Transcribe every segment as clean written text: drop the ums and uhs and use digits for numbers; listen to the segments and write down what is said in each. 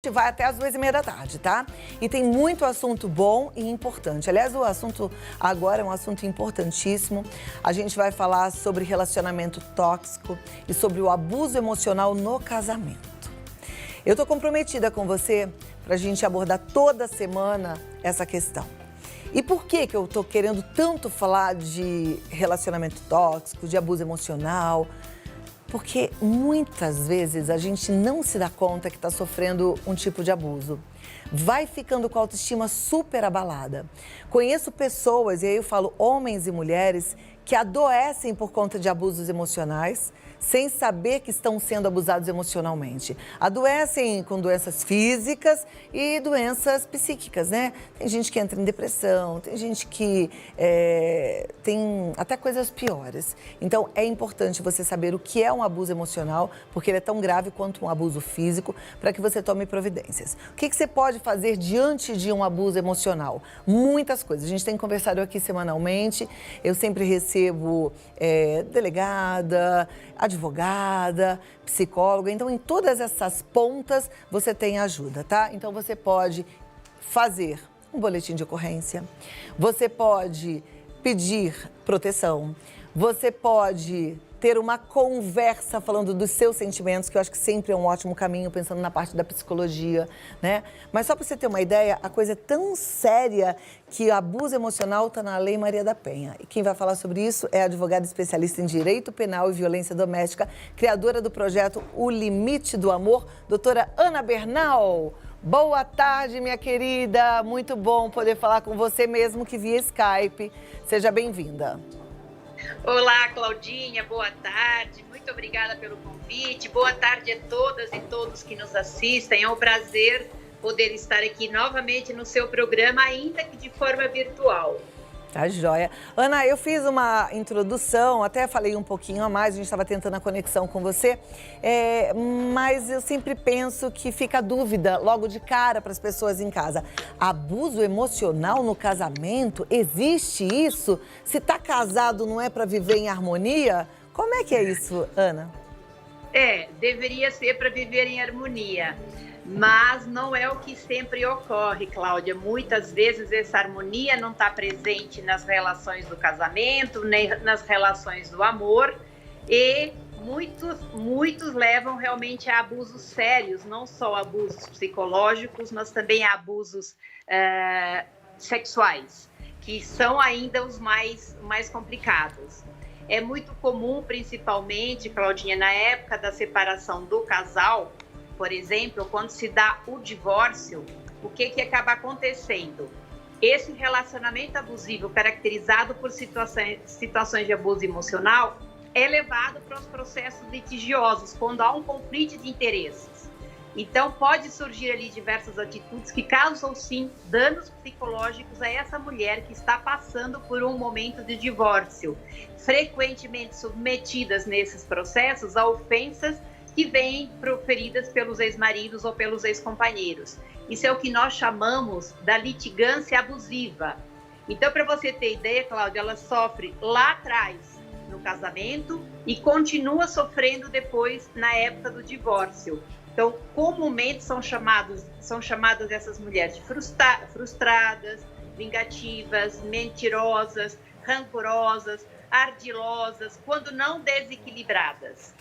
Vai até as 2h30 da tarde, tá? E tem muito assunto bom e importante. Aliás, o assunto agora é um assunto importantíssimo. A gente vai falar sobre relacionamento tóxico e sobre o abuso emocional no casamento. Eu tô comprometida com você pra gente abordar toda semana essa questão. E por que eu tô querendo tanto falar de relacionamento tóxico, de abuso emocional? Porque muitas vezes a gente não se dá conta que está sofrendo um tipo de abuso. Vai ficando com a autoestima super abalada. Conheço pessoas, e aí eu falo homens e mulheres, que adoecem por conta de abusos emocionais, sem saber que estão sendo abusados emocionalmente. Adoecem com doenças físicas e doenças psíquicas, né? Tem gente que entra em depressão, tem gente que tem até coisas piores. Então, é importante você saber o que é um abuso emocional, porque ele é tão grave quanto um abuso físico, para que você tome providências. O que você pode fazer diante de um abuso emocional? Muitas coisas. A gente tem conversado aqui semanalmente, eu sempre recebo delegada, advogada, psicóloga. Então, em todas essas pontas, você tem ajuda, tá? Então, você pode fazer um boletim de ocorrência, você pode pedir proteção, você pode ter uma conversa falando dos seus sentimentos, que eu acho que sempre é um ótimo caminho, pensando na parte da psicologia, né? Mas só para você ter uma ideia, a coisa é tão séria que o abuso emocional está na Lei Maria da Penha. E quem vai falar sobre isso é a advogada especialista em Direito Penal e Violência Doméstica, criadora do projeto O Limite do Amor, doutora Ana Bernal. Boa tarde, minha querida. Muito bom poder falar com você mesmo que via Skype. Seja bem-vinda. Olá, Claudinha, boa tarde, muito obrigada pelo convite, boa tarde a todas e todos que nos assistem, é um prazer poder estar aqui novamente no seu programa, ainda que de forma virtual. Tá joia. Ana, eu fiz uma introdução, até falei um pouquinho a mais, a gente estava tentando a conexão com você, mas eu sempre penso que fica dúvida logo de cara para as pessoas em casa. Abuso emocional no casamento? Existe isso? Se está casado, não é para viver em harmonia? Como é que é isso, Ana? Deveria ser para viver em harmonia. Mas não é o que sempre ocorre, Cláudia. Muitas vezes essa harmonia não está presente nas relações do casamento, nem nas relações do amor. E muitos levam realmente a abusos sérios, não só abusos psicológicos, mas também a abusos sexuais, que são ainda os mais complicados. É muito comum, principalmente, Claudinha, na época da separação do casal, por exemplo, quando se dá o divórcio, o que acaba acontecendo? Esse relacionamento abusivo, caracterizado por situações de abuso emocional, é levado para os processos litigiosos, quando há um conflito de interesses. Então, pode surgir ali diversas atitudes que causam, sim, danos psicológicos a essa mulher que está passando por um momento de divórcio, frequentemente submetidas nesses processos a ofensas que vêm proferidas pelos ex-maridos ou pelos ex-companheiros. Isso é o que nós chamamos da litigância abusiva. Então, para você ter ideia, Cláudia, ela sofre lá atrás, no casamento, e continua sofrendo depois, na época do divórcio. Então, comumente são chamadas essas mulheres de frustradas, vingativas, mentirosas, rancorosas, ardilosas, quando não desequilibradas.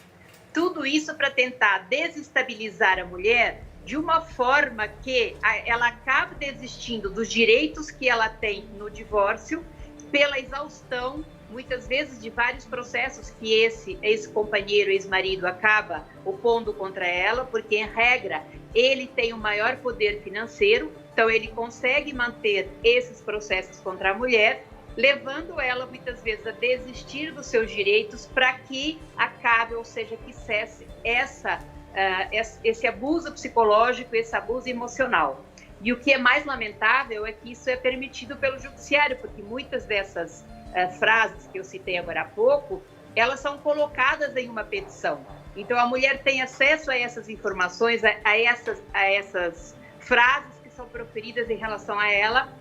Tudo isso para tentar desestabilizar a mulher de uma forma que ela acabe desistindo dos direitos que ela tem no divórcio pela exaustão, muitas vezes, de vários processos que esse companheiro, ex-marido, acaba opondo contra ela, porque, em regra, ele tem o maior poder financeiro, então ele consegue manter esses processos contra a mulher, levando ela, muitas vezes, a desistir dos seus direitos para que acabe, ou seja, que cesse esse abuso psicológico, esse abuso emocional. E o que é mais lamentável é que isso é permitido pelo judiciário, porque muitas dessas frases que eu citei agora há pouco, elas são colocadas em uma petição. Então, a mulher tem acesso a essas informações, a essas frases que são proferidas em relação a ela,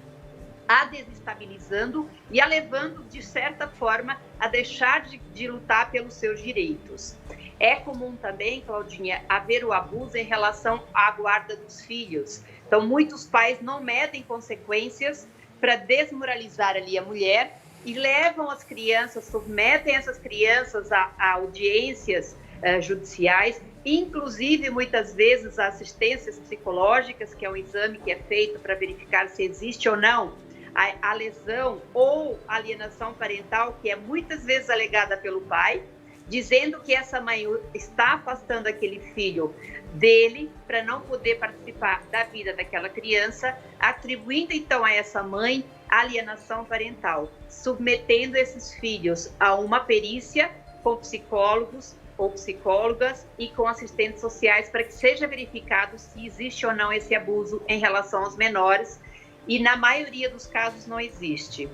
a desestabilizando e a levando, de certa forma, a deixar de lutar pelos seus direitos. É comum também, Claudinha, haver o abuso em relação à guarda dos filhos. Então, muitos pais não medem consequências para desmoralizar ali a mulher e levam as crianças, submetem essas crianças a audiências judiciais, inclusive muitas vezes a assistências psicológicas, que é um exame que é feito para verificar se existe ou não a lesão ou alienação parental, que é muitas vezes alegada pelo pai, dizendo que essa mãe está afastando aquele filho dele para não poder participar da vida daquela criança, atribuindo então a essa mãe alienação parental, submetendo esses filhos a uma perícia com psicólogos ou psicólogas e com assistentes sociais para que seja verificado se existe ou não esse abuso em relação aos menores, e na maioria dos casos não existe.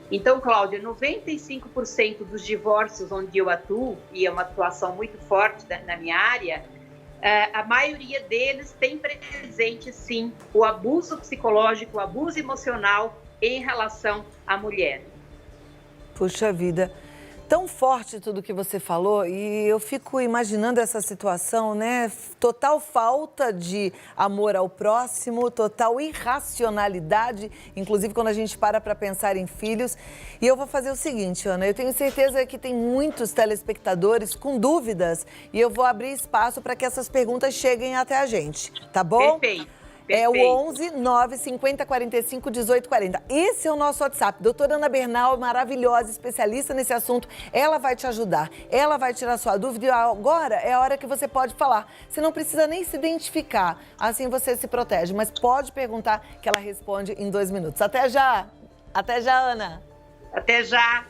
Então, Cláudia, 95% dos divórcios onde eu atuo, e é uma atuação muito forte na minha área, a maioria deles tem presente, sim, o abuso psicológico, o abuso emocional em relação à mulher. Puxa vida, tão forte tudo que você falou, e eu fico imaginando essa situação, né? Total falta de amor ao próximo, total irracionalidade, inclusive quando a gente para pensar em filhos. E eu vou fazer o seguinte, Ana, eu tenho certeza que tem muitos telespectadores com dúvidas e eu vou abrir espaço para que essas perguntas cheguem até a gente, tá bom? Perfeito. É o 11 950 45 18 40. Esse é o nosso WhatsApp. Doutora Ana Bernal, maravilhosa, especialista nesse assunto. Ela vai te ajudar, ela vai tirar sua dúvida. E agora é a hora que você pode falar. Você não precisa nem se identificar, assim você se protege. Mas pode perguntar que ela responde em 2 minutos. Até já! Até já, Ana! Até já!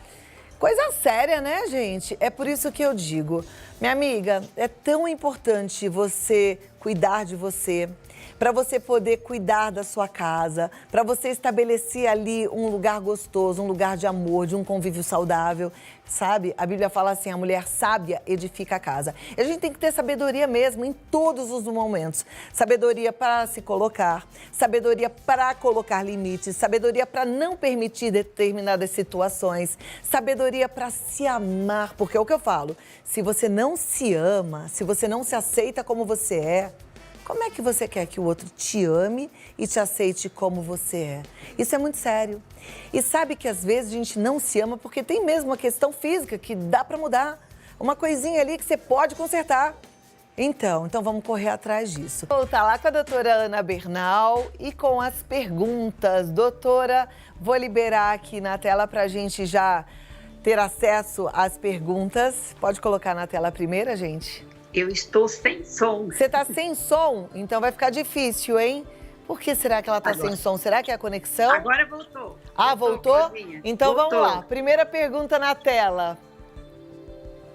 Coisa séria, né, gente? É por isso que eu digo. Minha amiga, é tão importante você cuidar de você, para você poder cuidar da sua casa, para você estabelecer ali um lugar gostoso, um lugar de amor, de um convívio saudável, sabe? A Bíblia fala assim, a mulher sábia edifica a casa. E a gente tem que ter sabedoria mesmo em todos os momentos. Sabedoria para se colocar, sabedoria para colocar limites, sabedoria para não permitir determinadas situações, sabedoria para se amar, porque é o que eu falo, se você não se ama, se você não se aceita como você é, como é que você quer que o outro te ame e te aceite como você é? Isso é muito sério. E sabe que às vezes a gente não se ama porque tem mesmo uma questão física que dá para mudar. Uma coisinha ali que você pode consertar. Então vamos correr atrás disso. Vou voltar lá com a doutora Ana Bernal e com as perguntas. Doutora, vou liberar aqui na tela para a gente já ter acesso às perguntas. Pode colocar na tela a primeira, gente? Eu estou sem som. Você está sem som? Então vai ficar difícil, hein? Por que será que ela está sem som? Será que é a conexão? Agora voltou. Ah, voltou? Então voltou. Vamos lá. Primeira pergunta na tela.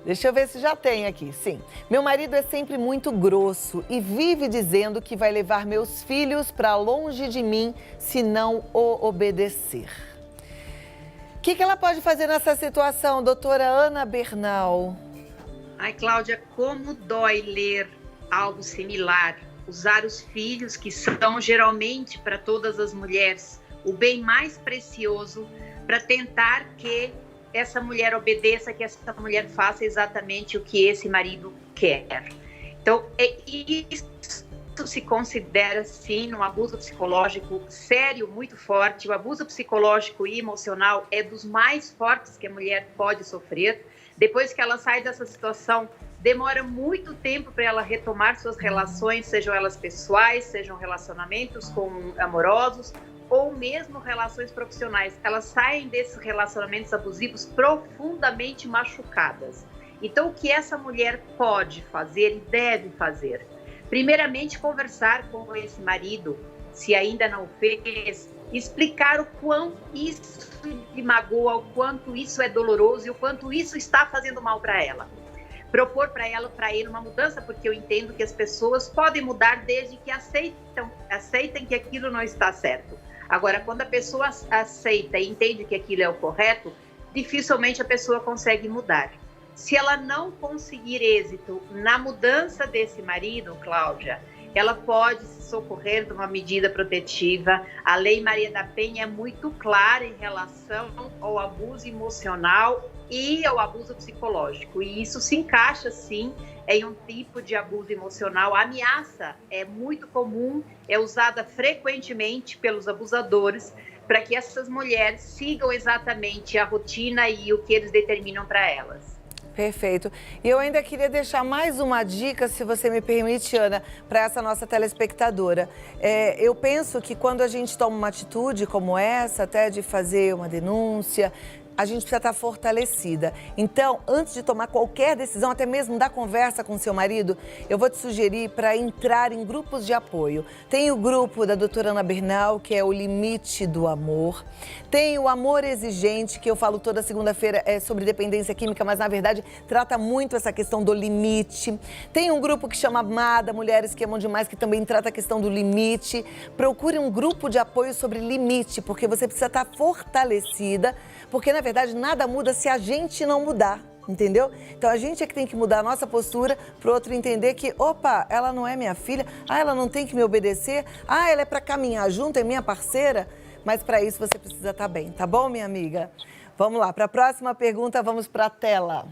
Deixa eu ver se já tem aqui. Sim. Meu marido é sempre muito grosso e vive dizendo que vai levar meus filhos para longe de mim se não o obedecer. O que ela pode fazer nessa situação, doutora Ana Bernal? Ai, Cláudia, como dói ler algo similar. Usar os filhos, que são geralmente para todas as mulheres o bem mais precioso, para tentar que essa mulher obedeça, que essa mulher faça exatamente o que esse marido quer. Então, isso se considera, sim, um abuso psicológico sério, muito forte. O abuso psicológico e emocional é dos mais fortes que a mulher pode sofrer. Depois que ela sai dessa situação, demora muito tempo para ela retomar suas relações, sejam elas pessoais, sejam relacionamentos amorosos ou mesmo relações profissionais. Elas saem desses relacionamentos abusivos profundamente machucadas. Então, o que essa mulher pode fazer e deve fazer? Primeiramente, conversar com esse marido, se ainda não fez, explicar o quanto isso lhe magoa, o quanto isso é doloroso e o quanto isso está fazendo mal para ela. Propor para ele uma mudança, porque eu entendo que as pessoas podem mudar desde que aceitem que aquilo não está certo. Agora, quando a pessoa aceita e entende que aquilo é o correto, dificilmente a pessoa consegue mudar. Se ela não conseguir êxito na mudança desse marido, Cláudia, ela pode se socorrer de uma medida protetiva. A Lei Maria da Penha é muito clara em relação ao abuso emocional e ao abuso psicológico. E isso se encaixa, sim, em um tipo de abuso emocional. A ameaça é muito comum, é usada frequentemente pelos abusadores para que essas mulheres sigam exatamente a rotina e o que eles determinam para elas. Perfeito. E eu ainda queria deixar mais uma dica, se você me permite, Ana, para essa nossa telespectadora. Eu penso que quando a gente toma uma atitude como essa, até de fazer uma denúncia, a gente precisa estar fortalecida. Então, antes de tomar qualquer decisão, até mesmo da conversa com seu marido, eu vou te sugerir para entrar em grupos de apoio. Tem o grupo da doutora Ana Bernal, que é o Limite do Amor. Tem o Amor Exigente, que eu falo toda segunda-feira, é sobre dependência química, mas na verdade trata muito essa questão do limite. Tem um grupo que chama Amada, Mulheres que Amam Demais, que também trata a questão do limite. Procure um grupo de apoio sobre limite, porque você precisa estar fortalecida, porque na verdade nada muda se a gente não mudar, entendeu? Então a gente é que tem que mudar a nossa postura para o outro entender que, opa, ela não é minha filha, ela não tem que me obedecer, ela é para caminhar junto, é minha parceira, mas para isso você precisa estar bem, tá bom, minha amiga? Vamos lá, para a próxima pergunta, vamos para a tela.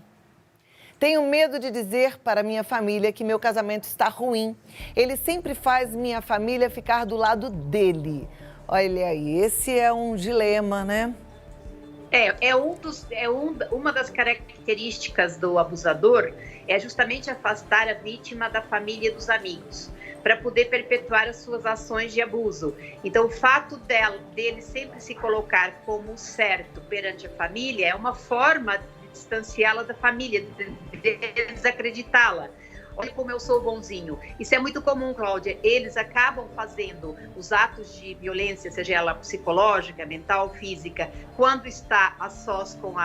Tenho medo de dizer para minha família que meu casamento está ruim. Ele sempre faz minha família ficar do lado dele. Olha aí, esse é um dilema, né? Uma das características do abusador é justamente afastar a vítima da família e dos amigos, para poder perpetuar as suas ações de abuso. Então, o fato dele sempre se colocar como certo perante a família é uma forma de distanciá-la da família, de desacreditá-la. Olha como eu sou bonzinho. Isso é muito comum, Cláudia. Eles acabam fazendo os atos de violência, seja ela psicológica, mental, física, quando está a sós com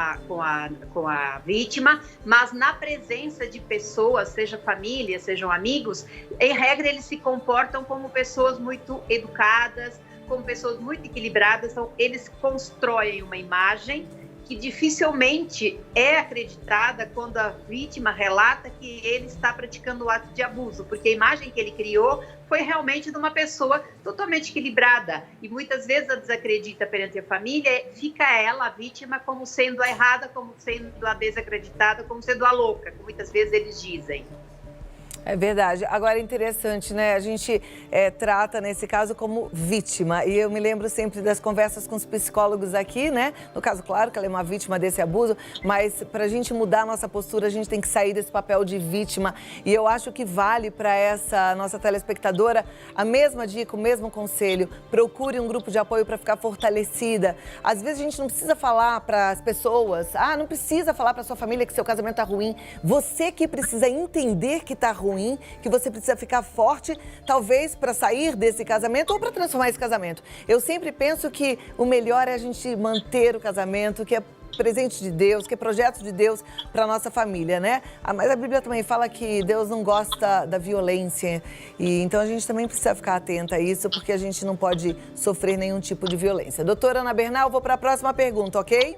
a vítima, mas na presença de pessoas, seja família, sejam amigos, em regra eles se comportam como pessoas muito educadas, como pessoas muito equilibradas. Então, eles constroem uma imagem que dificilmente é acreditada quando a vítima relata que ele está praticando o ato de abuso, porque a imagem que ele criou foi realmente de uma pessoa totalmente equilibrada, e muitas vezes a desacredita perante a família, fica ela, a vítima, como sendo a errada, como sendo a desacreditada, como sendo a louca, como muitas vezes eles dizem. É verdade. Agora é interessante, né? A gente trata, nesse caso, como vítima. E eu me lembro sempre das conversas com os psicólogos aqui, né? No caso, claro que ela é uma vítima desse abuso, mas para a gente mudar a nossa postura, a gente tem que sair desse papel de vítima. E eu acho que vale para essa nossa telespectadora a mesma dica, o mesmo conselho. Procure um grupo de apoio para ficar fortalecida. Às vezes a gente não precisa falar para as pessoas, não precisa falar para sua família que seu casamento tá ruim. Você que precisa entender que tá ruim, que você precisa ficar forte, talvez para sair desse casamento ou para transformar esse casamento. Eu sempre penso que o melhor é a gente manter o casamento, que é presente de Deus, que é projeto de Deus para nossa família, né? Mas a Bíblia também fala que Deus não gosta da violência, e então a gente também precisa ficar atenta a isso, porque a gente não pode sofrer nenhum tipo de violência. Doutora Ana Bernal, vou para a próxima pergunta, ok?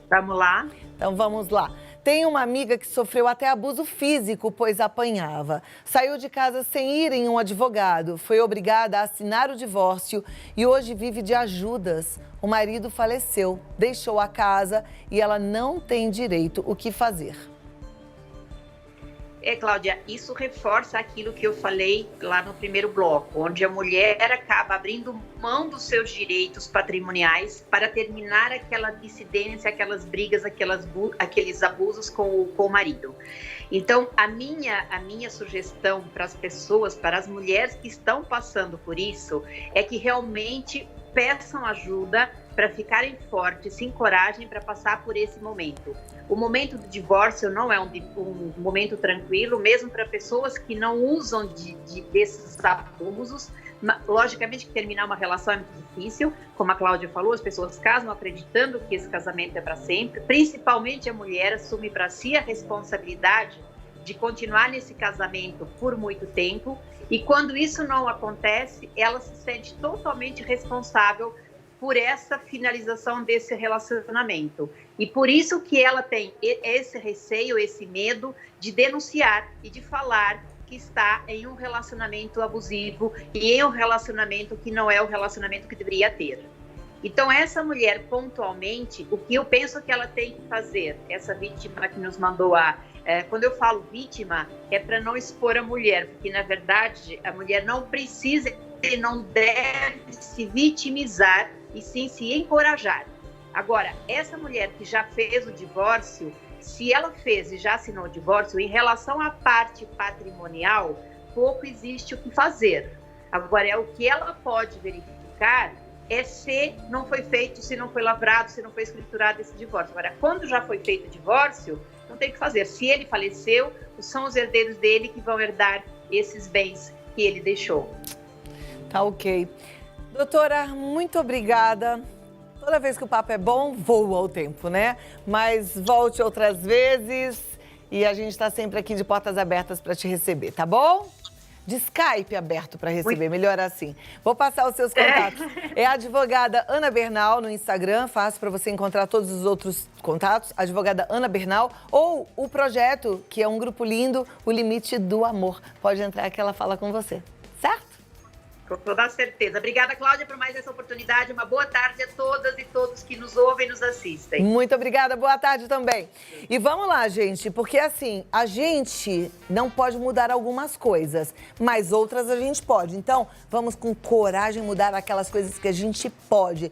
Vamos lá. Então vamos lá. Tem uma amiga que sofreu até abuso físico, pois apanhava. Saiu de casa sem ir em um advogado, foi obrigada a assinar o divórcio e hoje vive de ajudas. O marido faleceu, deixou a casa e ela não tem direito. O que fazer? Cláudia, isso reforça aquilo que eu falei lá no primeiro bloco, onde a mulher acaba abrindo mão dos seus direitos patrimoniais para terminar aquela dissidência, aquelas brigas, aqueles abusos com o marido. Então, a minha sugestão para as pessoas, para as mulheres que estão passando por isso, é que realmente peçam ajuda para ficarem fortes, se encorajem para passar por esse momento. O momento do divórcio não é um momento tranquilo, mesmo para pessoas que não usam desses abusos. Logicamente que terminar uma relação é muito difícil, como a Cláudia falou, as pessoas casam acreditando que esse casamento é para sempre, principalmente a mulher assume para si a responsabilidade de continuar nesse casamento por muito tempo, e quando isso não acontece, ela se sente totalmente responsável por essa finalização desse relacionamento. E por isso que ela tem esse receio, esse medo de denunciar e de falar que está em um relacionamento abusivo e em um relacionamento que não é o relacionamento que deveria ter. Então, essa mulher, pontualmente, o que eu penso que ela tem que fazer, essa vítima que nos mandou quando eu falo vítima, é para não expor a mulher, porque, na verdade, a mulher não precisa e não deve se vitimizar, e sim se encorajar. Agora, essa mulher que já fez o divórcio, se ela fez e já assinou o divórcio, em relação à parte patrimonial, pouco existe o que fazer. Agora, é o que ela pode verificar é se não foi feito, se não foi lavrado, se não foi escriturado esse divórcio. Agora, quando já foi feito o divórcio, não tem o que fazer. Se ele faleceu, são os herdeiros dele que vão herdar esses bens que ele deixou. Tá ok. Doutora, muito obrigada. Toda vez que o papo é bom, voa o tempo, né? Mas volte outras vezes e a gente está sempre aqui de portas abertas para te receber, tá bom? De Skype aberto para receber, melhor assim. Vou passar os seus contatos. É a advogada Ana Bernal no Instagram, fácil para você encontrar todos os outros contatos. Advogada Ana Bernal, ou o projeto, que é um grupo lindo, O Limite do Amor. Pode entrar que ela fala com você, certo? Com toda certeza. Obrigada, Cláudia, por mais essa oportunidade. Uma boa tarde a todas e todos que nos ouvem e nos assistem. Muito obrigada, boa tarde também. E vamos lá, gente, porque assim, a gente não pode mudar algumas coisas, mas outras a gente pode. Então, vamos com coragem mudar aquelas coisas que a gente pode.